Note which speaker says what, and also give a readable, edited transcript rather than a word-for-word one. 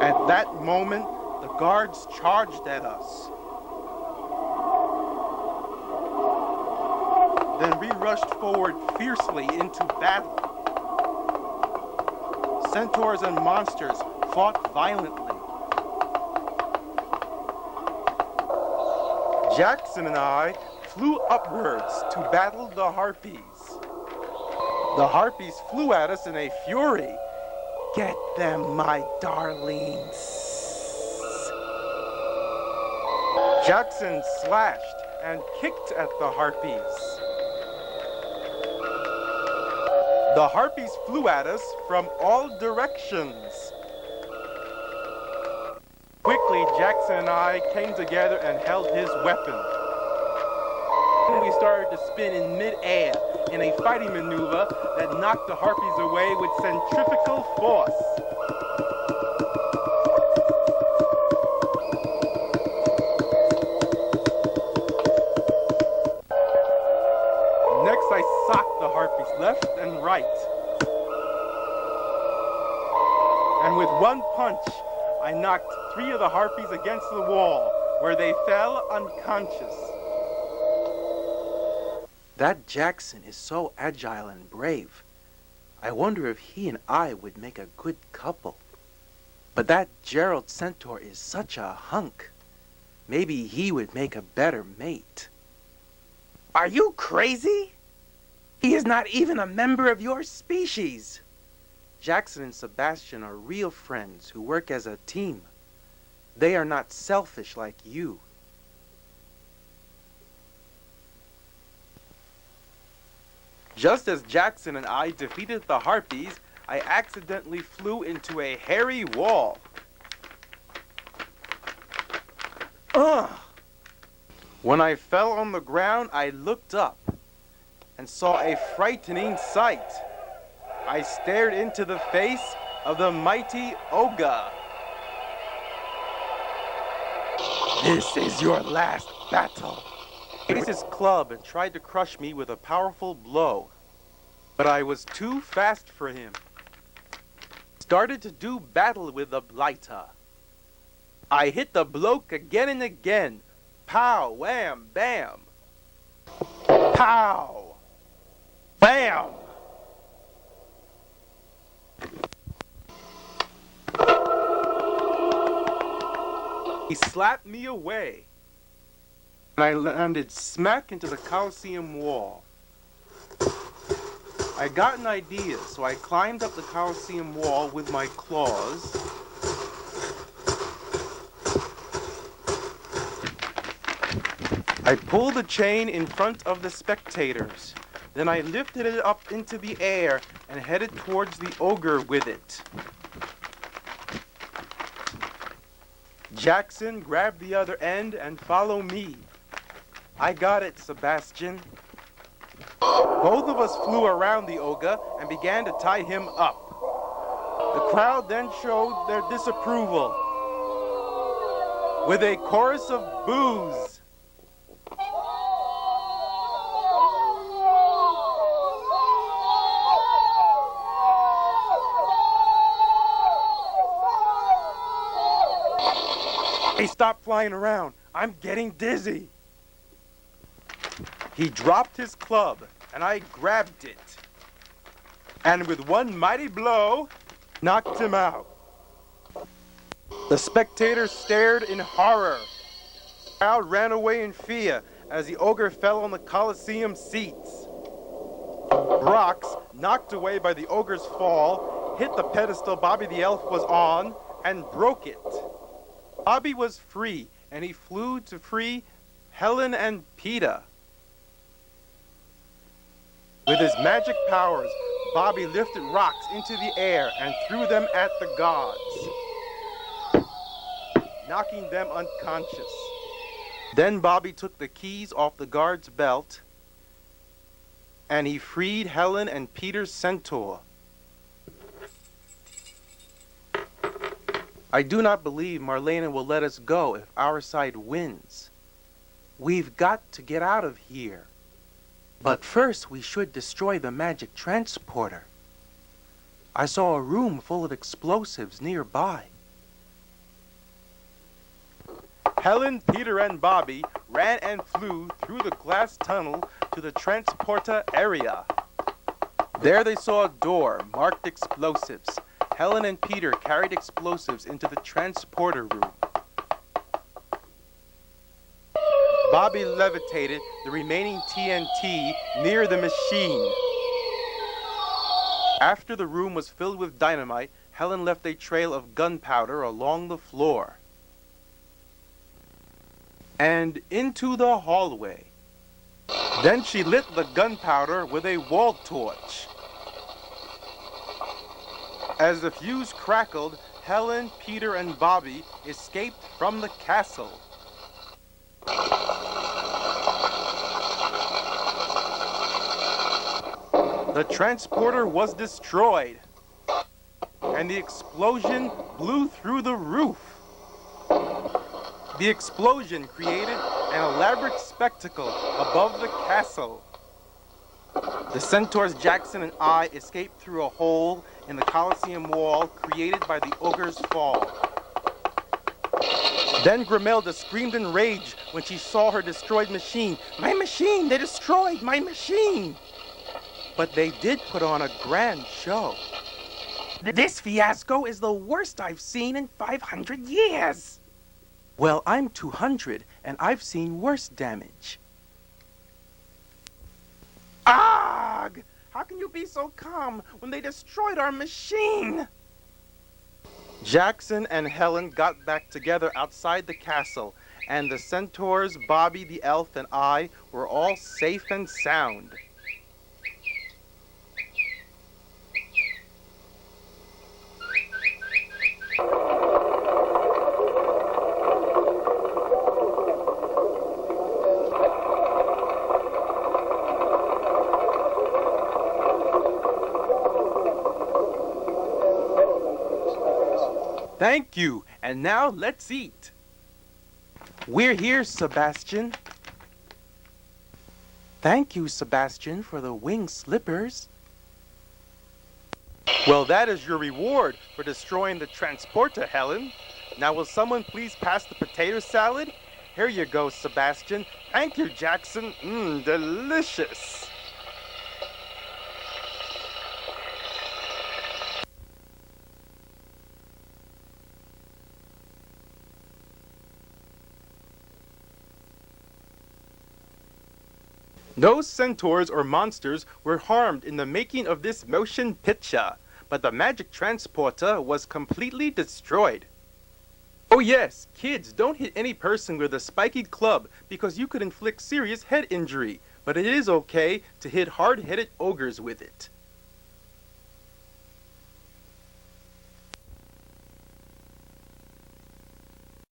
Speaker 1: At that moment, the guards charged at us. Then we rushed forward fiercely into battle. Centaurs and monsters fought violently. Jackson and I flew upwards to battle the harpies. The harpies flew at us in a fury. Get them, my darlings. Jackson slashed and kicked at the harpies. The harpies flew at us from all directions. Quickly, Jackson and I came together and held his weapon. We started to spin in mid-air in a fighting maneuver that knocked the harpies away with centrifugal force. Next, I socked the harpies left and right. And with one punch, I knocked 3 of the harpies against the wall, where they fell unconscious. That Jackson is so agile and brave. I wonder if he and I would make a good couple. But that Gerald centaur is such a hunk. Maybe he would make a better mate. Are you crazy? He is not even a member of your species. Jackson and Sebastian are real friends who work as a team. They are not selfish like you. Just as Jackson and I defeated the harpies, I accidentally flew into a hairy wall. Ugh! When I fell on the ground, I looked up and saw a frightening sight. I stared into the face of the mighty ogre. This is your last battle. He raised his club and tried to crush me with a powerful blow. But I was too fast for him. Started to do battle with the blighter. I hit the bloke again and again. Pow, wham, bam. Pow, bam. He slapped me away, and I landed smack into the Colosseum wall. I got an idea, so I climbed up the Colosseum wall with my claws. I pulled the chain in front of the spectators. Then I lifted it up into the air and headed towards the ogre with it. Jackson, grab the other end and follow me. I got it, Sebastian. Both of us flew around the ogre and began to tie him up. The crowd then showed their disapproval with a chorus of boos. Hey, stop flying around. I'm getting dizzy. He dropped his club, and I grabbed it. And with one mighty blow, knocked him out. The spectators stared in horror. The crowd ran away in fear as the ogre fell on the Colosseum seats. Rocks, knocked away by the ogre's fall, hit the pedestal Bobby the Elf was on and broke it. Bobby was free, and he flew to free Helen and Peter. With his magic powers, Bobby lifted rocks into the air and threw them at the gods, knocking them unconscious. Then Bobby took the keys off the guard's belt, and he freed Helen and Peter's centaur. I do not believe Marlena will let us go if our side wins. We've got to get out of here. But first we should destroy the magic transporter. I saw a room full of explosives nearby. Helen, Peter, and Bobby ran and flew through the glass tunnel to the transporter area. There they saw a door marked explosives. Helen and Peter carried explosives into the transporter room. Bobby levitated the remaining TNT near the machine. After the room was filled with dynamite, Helen left a trail of gunpowder along the floor and into the hallway. Then she lit the gunpowder with a wall torch. As the fuse crackled, Helen, Peter, and Bobby escaped from the castle. The transporter was destroyed, and the explosion blew through the roof. The explosion created an elaborate spectacle above the castle. The centaurs Jackson and I escaped through a hole in the Colosseum wall created by the ogre's fall. Then Grimelda screamed in rage when she saw her destroyed machine. "My machine! They destroyed my machine!" But they did put on a grand show. "This fiasco is the worst I've seen in 500 years. "Well, I'm 200, and I've seen worse damage." "Ugh! How can you be so calm when they destroyed our machine?" Jackson and Helen got back together outside the castle, and the centaurs, Bobby the elf, and I were all safe and sound. Thank you, and now let's eat. We're here, Sebastian. Thank you, Sebastian, for the wing slippers. Well, that is your reward for destroying the transporter, Helen. Now, will someone please pass the potato salad? Here you go, Sebastian. Thank you, Jackson. Delicious. No centaurs or monsters were harmed in the making of this motion picture, but the magic transporter was completely destroyed. Oh yes, kids, don't hit any person with a spiky club because you could inflict serious head injury, but it is okay to hit hard-headed ogres with it.